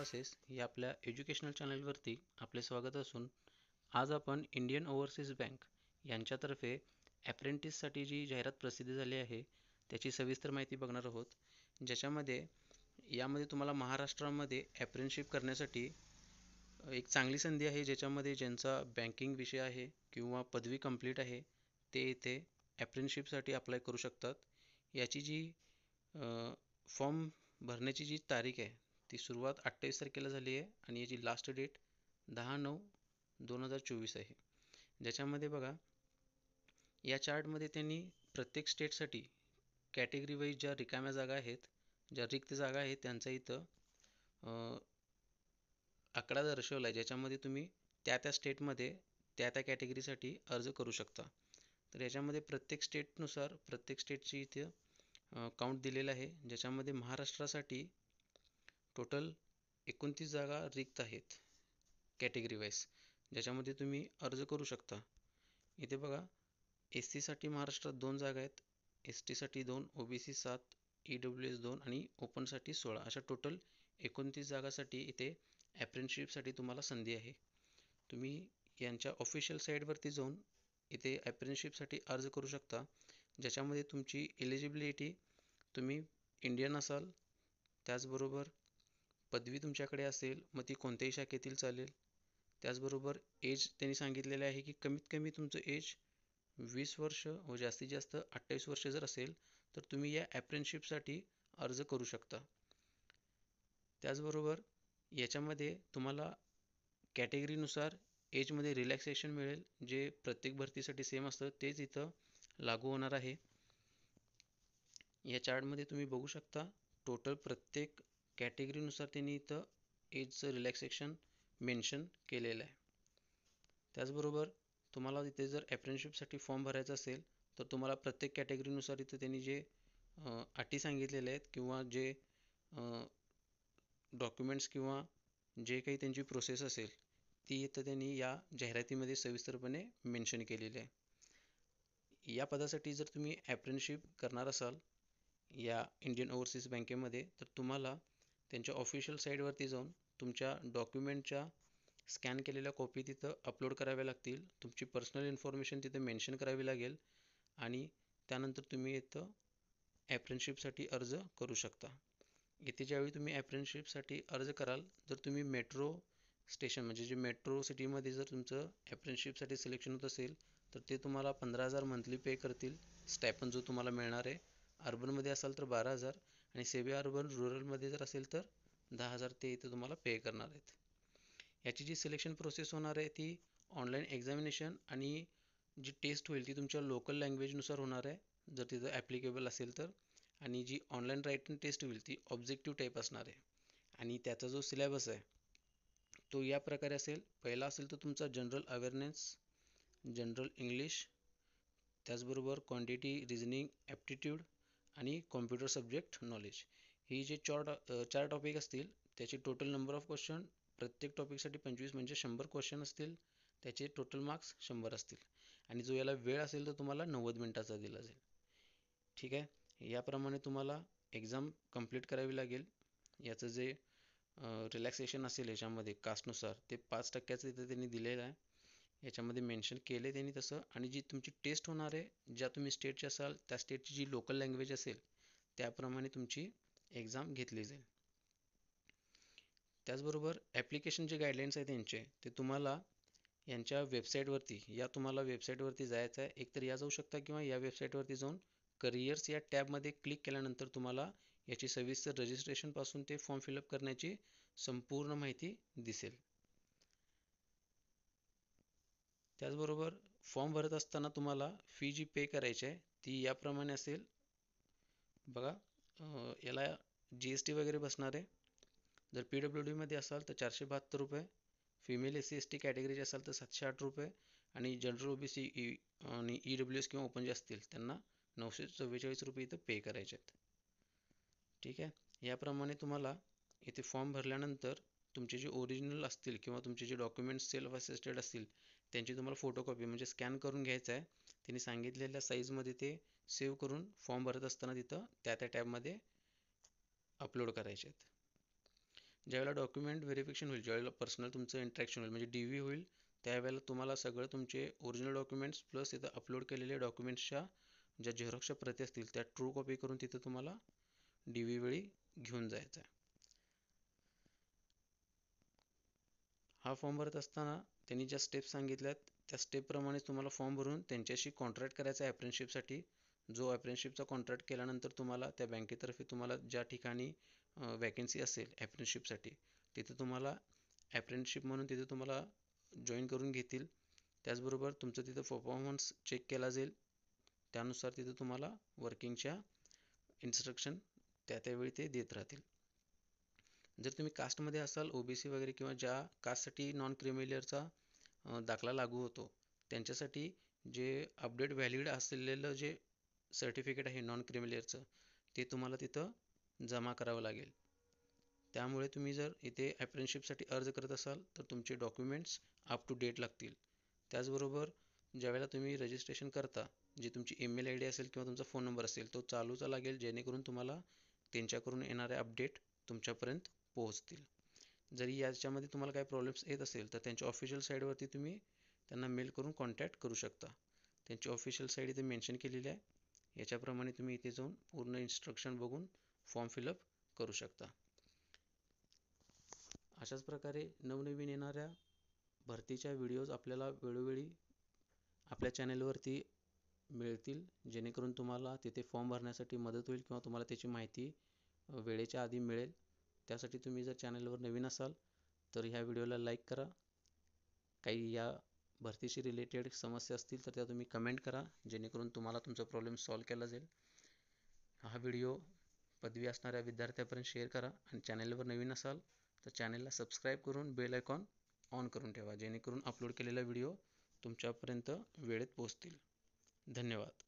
Classes या आपल्या educational चॅनलवरती आपले स्वागत असून आज आपण इंडियन ओव्हरसीज बँक यांच्यातर्फे ॲप्रेंटिससाठी जी जाहिरात प्रसिद्ध झाली आहे त्याची सविस्तर माहिती बघणार आहोत. यामध्ये तुम्हाला महाराष्ट्रामध्ये ॲप्रेंटिसशिप करण्यासाठी एक चांगली संधी आहे, ज्याच्यामध्ये ज्यांचा बँकिंग विषय आहे किंवा पदवी कंप्लीट आहे ते इथे ॲप्रेंटिसशिपसाठी अप्लाय करू शकतात. याची जी फॉर्म भरण्याची जी तारीख आहे ती सुरुवात 28 तारखेला झाली आहे आणि याची लास्ट डेट 10/9/2024 आहे. ज्याच्यामध्ये बघा, या चार्टमध्ये त्यांनी प्रत्येक स्टेटसाठी कॅटेगरी वाईज ज्या रिकाम्या जागा आहेत, ज्या रिक्त जागा आहेत त्यांचा इथं आकडा दर्शवला आहे, ज्याच्यामध्ये तुम्ही त्या स्टेटमध्ये त्या कॅटेगरीसाठी अर्ज करू शकता. तर याच्यामध्ये प्रत्येक स्टेटनुसार प्रत्येक स्टेटची इथे काउंट दिलेला आहे, ज्याच्यामध्ये महाराष्ट्रासाठी टोटल 29 जागा रिक्त आहेत कॅटेगरी वाईज, ज्याच्यामध्ये तुम्ही अर्ज करू शकता. इथे बघा, एस सीसाठी महाराष्ट्रात 2 जागा आहेत, एस टीसाठी 2, OBC 7, EWS 2 आणि ओपनसाठी 16, अशा टोटल 29 जागासाठी इथे ॲप्रेंटिसशिपसाठी तुम्हाला संधी आहे. तुम्ही यांच्या ऑफिशियल साईटवरती जाऊन इथे ॲप्रेंटिसशिपसाठी अर्ज करू शकता, ज्याच्यामध्ये तुमची एलिजिबिलिटी तुम्ही इंडियन असाल, त्याचबरोबर पदवी तुमच्याकडे असेल, मग ती कोणत्याही शाखेतील चालेल. त्याचबरोबर एज त्यांनी सांगितलेले आहे की कमीत कमी तुमचं एज 20 वर्ष व जास्तीत जास्त 28 वर्ष जर असेल तर तुम्ही या ॲप्रेंटिसशिपसाठी अर्ज करू शकता. त्याचबरोबर याच्यामध्ये तुम्हाला कॅटेगरीनुसार एजमध्ये रिलॅक्सेशन मिळेल, जे प्रत्येक भरतीसाठी सेम असतं तेच इथं लागू होणार आहे. या चार्टमध्ये तुम्ही बघू शकता, टोटल प्रत्येक कॅटेगरीनुसार त्यांनी इथं एजचं रिलॅक्सेशन मेन्शन केलेलं आहे. त्याचबरोबर तुम्हाला इथे जर ॲप्रेंटिसशिपसाठी फॉर्म भरायचा असेल तर तुम्हाला प्रत्येक कॅटेगरीनुसार इथं त्यांनी जे अटी सांगितलेले आहेत किंवा जे डॉक्युमेंट्स किंवा जे काही त्यांची प्रोसेस असेल ती इथं त्यांनी या जाहिरातीमध्ये सविस्तरपणे मेन्शन केलेली आहे. या पदासाठी जर तुम्ही ॲप्रेंटिसशिप करणार असाल या इंडियन ओव्हरसीज बँकेमध्ये, तर तुम्हाला त्यांच्या ऑफिशियल साईटवरती जाऊन तुमच्या डॉक्युमेंटच्या स्कॅन केलेल्या कॉपी तिथं अपलोड कराव्या लागतील, तुमची पर्सनल इन्फॉर्मेशन तिथं मेन्शन करावी लागेल आणि त्यानंतर तुम्ही इथं ॲप्रेंटिसशिपसाठी अर्ज करू शकता. इथे ज्यावेळी तुम्ही ॲप्रेंटिसशिपसाठी अर्ज कराल, जर तुम्ही मेट्रो स्टेशन म्हणजे जे मेट्रो सिटीमध्ये जर तुमचं ॲप्रेंटिसशिपसाठी सिलेक्शन होत असेल तर ते तुम्हाला 15,000 मंथली पे करतील, स्टायपन जो तुम्हाला मिळणार आहे. अर्बनमध्ये असाल तर 12,000 आणि सेमी अर्बन रुरलमध्ये जर असेल तर 10,000 ते इथं तुम्हाला पे करणार आहेत. याची जी सिलेक्शन प्रोसेस होणार आहे ती ऑनलाईन एक्झामिनेशन आणि जी टेस्ट होईल ती तुमच्या लोकल लँग्वेजनुसार होणार आहे, जर तिथं ॲप्लिकेबल असेल तर. आणि जी ऑनलाईन रायटिंग टेस्ट होईल ती ऑब्जेक्टिव्ह टाईप असणार आहे आणि त्याचा जो सिलेबस आहे तो या प्रकारे असेल. पहिला असेल तर तुमचा जनरल अवेअरनेस, जनरल इंग्लिश, त्याचबरोबर क्वांटिटी, रिझनिंग, ॲप्टिट्यूड आणि कॉम्प्युटर सब्जेक्ट नॉलेज. ही जे चार टॉपिक असतील त्याचे टोटल नंबर ऑफ क्वेश्चन, प्रत्येक टॉपिकसाठी 25 म्हणजे 100 क्वेश्चन असतील, त्याचे टोटल मार्क्स 100 असतील आणि जो याला वेळ असेल तर तुम्हाला 90 मिनिटाचा दिला जाईल. ठीक आहे, याप्रमाणे तुम्हाला एक्झाम कंप्लीट करावी लागेल. याचं जे रिलॅक्सेशन असेल याच्यामध्ये कास्टनुसार ते 5% इथं त्यांनी दिलेलं आहे, याच्यामध्ये मेन्शन केलं आहे त्यांनी तसं. आणि जी तुमची टेस्ट होणार आहे, ज्या तुम्ही स्टेटचे असाल त्या स्टेटची जी लोकल लँग्वेज असेल त्याप्रमाणे तुमची एक्झाम घेतली जाईल. त्याचबरोबर ॲप्लिकेशन जे गाईडलाईन्स आहेत त्यांचे ते तुम्हाला यांच्या वेबसाईटवरती तुम्हाला वेबसाईटवरती जायचं आहे. एकतर या जाऊ शकता किंवा या वेबसाईटवरती जाऊन करिअर्स या टॅबमध्ये क्लिक केल्यानंतर तुम्हाला याची सविस्तर रजिस्ट्रेशनपासून ते फॉर्म फिलअप करण्याची संपूर्ण माहिती दिसेल. त्याचबरोबर फॉर्म भरत असताना तुम्हाला फी जी पे करायची आहे ती याप्रमाणे असेल. बघा, याला GST वगैरे बसणार आहे. जर PWDमध्ये असाल तर 472 रुपये, फिमेल SC ST कॅटेगरीचे असाल तर 708 रुपये आणि जनरल OBC आणि EWS किंवा ओपन जे असतील त्यांना 944 रुपये इथं पे करायचे आहेत. ठीक आहे, याप्रमाणे तुम्हाला इथे फॉर्म भरल्यानंतर तुमचे जे ओरिजिनल असतील किंवा तुमचे जे डॉक्युमेंट्स सेल्फ असिस्टेड असतील त्यांची तुम्हाला फोटोकॉपी म्हणजे स्कॅन करून घ्यायचं आहे. त्यांनी सांगितलेल्या साईजमध्ये ते सेव्ह करून फॉर्म भरत असताना तिथं त्या टॅबमध्ये अपलोड करायचे आहेत. ज्यावेळेला डॉक्युमेंट व्हेरिफिकेशन होईल, ज्यावेळेला पर्सनल तुमचं इंटरॅक्शन होईल म्हणजे DV होईल, त्यावेळेला तुम्हाला सगळं तुमचे ओरिजिनल डॉक्युमेंट्स प्लस इथं अपलोड केलेले डॉक्युमेंट्सच्या ज्या झेरॉक्सच्या प्रती असतील त्या ट्रू कॉपी करून तिथं तुम्हाला DV वेळी घेऊन जायचं आहे. हा फॉर्म भरत असताना त्यांनी ज्या स्टेप्स सांगितल्यात त्या स्टेपप्रमाणे तुम्हाला फॉर्म भरून त्यांच्याशी कॉन्ट्रॅक्ट करायचा आहे अप्रेंटिसशिपसाठी. जो अप्रेंटिसशिपचा कॉन्ट्रॅक्ट केल्यानंतर तुम्हाला त्या बँकेतर्फे तुम्हाला ज्या ठिकाणी वॅकेन्सी असेल अप्रेंटिसशिपसाठी तिथे तुम्हाला अप्रेंटिसशिप म्हणून तिथे तुम्हाला जॉईन करून घेतील. त्याचबरोबर तुमचं तिथं परफॉर्मन्स चेक केला जाईल. त्यानुसार तिथं तुम्हाला वर्किंगच्या इन्स्ट्रक्शन त्यावेळी ते देत राहतील. जर तुम्ही कास्टमध्ये असाल OBC वगैरे किंवा ज्या कास्टसाठी नॉन क्रिमिलियरचा दाखला लागू होतो त्यांच्यासाठी जे अपडेट व्हॅलिड असलेलं जे सर्टिफिकेट आहे नॉन क्रिमिलियरचं ते तुम्हाला तिथं जमा करावं लागेल. त्यामुळे तुम्ही जर इथे अप्रेंटिसशिपसाठी अर्ज करत असाल तर तुमचे डॉक्युमेंट्स अप टू डेट लागतील. त्याचबरोबर ज्यावेळेला तुम्ही रजिस्ट्रेशन करता जी तुमची ईमेल ID असेल किंवा तुमचा फोन नंबर असेल तो चालूचा लागेल, जेणेकरून तुम्हाला त्यांच्याकडून येणारे अपडेट तुमच्यापर्यंत पोहोचतील. जरी याच्यामध्ये तुम्हाला काही प्रॉब्लेम्स येत असेल तर त्यांच्या ऑफिशियल साईटवरती तुम्ही त्यांना मेल करून कॉन्टॅक्ट करू शकता. त्यांची ऑफिशियल साईट इथे मेन्शन केलेली आहे. याच्याप्रमाणे तुम्ही इथे जाऊन पूर्ण इन्स्ट्रक्शन बघून फॉर्म फिलअप करू शकता. अशाच प्रकारे नवनवीन येणाऱ्या भरतीच्या व्हिडिओज आपल्याला वेळोवेळी आपल्या चॅनलवरती मिळतील, जेणेकरून तुम्हाला तिथे फॉर्म भरण्यासाठी मदत होईल किंवा तुम्हाला त्याची माहिती वेळेच्या आधी मिळेल. त्यासाठी तुम्ही जर चॅनलवर नवीन असाल तर ह्या व्हिडिओला लाईक करा. काही या भरतीशी रिलेटेड समस्या असतील तर त्या तुम्ही कमेंट करा, जेणेकरून तुम्हाला तुमचा प्रॉब्लेम सॉल्व केला जाईल. हा व्हिडिओ पदवी असणाऱ्या विद्यार्थ्यांपर्यंत शेअर करा आणि चॅनलवर नवीन असाल तर चॅनलला सबस्क्राईब करून बेल आयकॉन ऑन करून ठेवा, जेणेकरून अपलोड केलेला व्हिडिओ तुमच्यापर्यंत वेळेत पोहोचतील. धन्यवाद.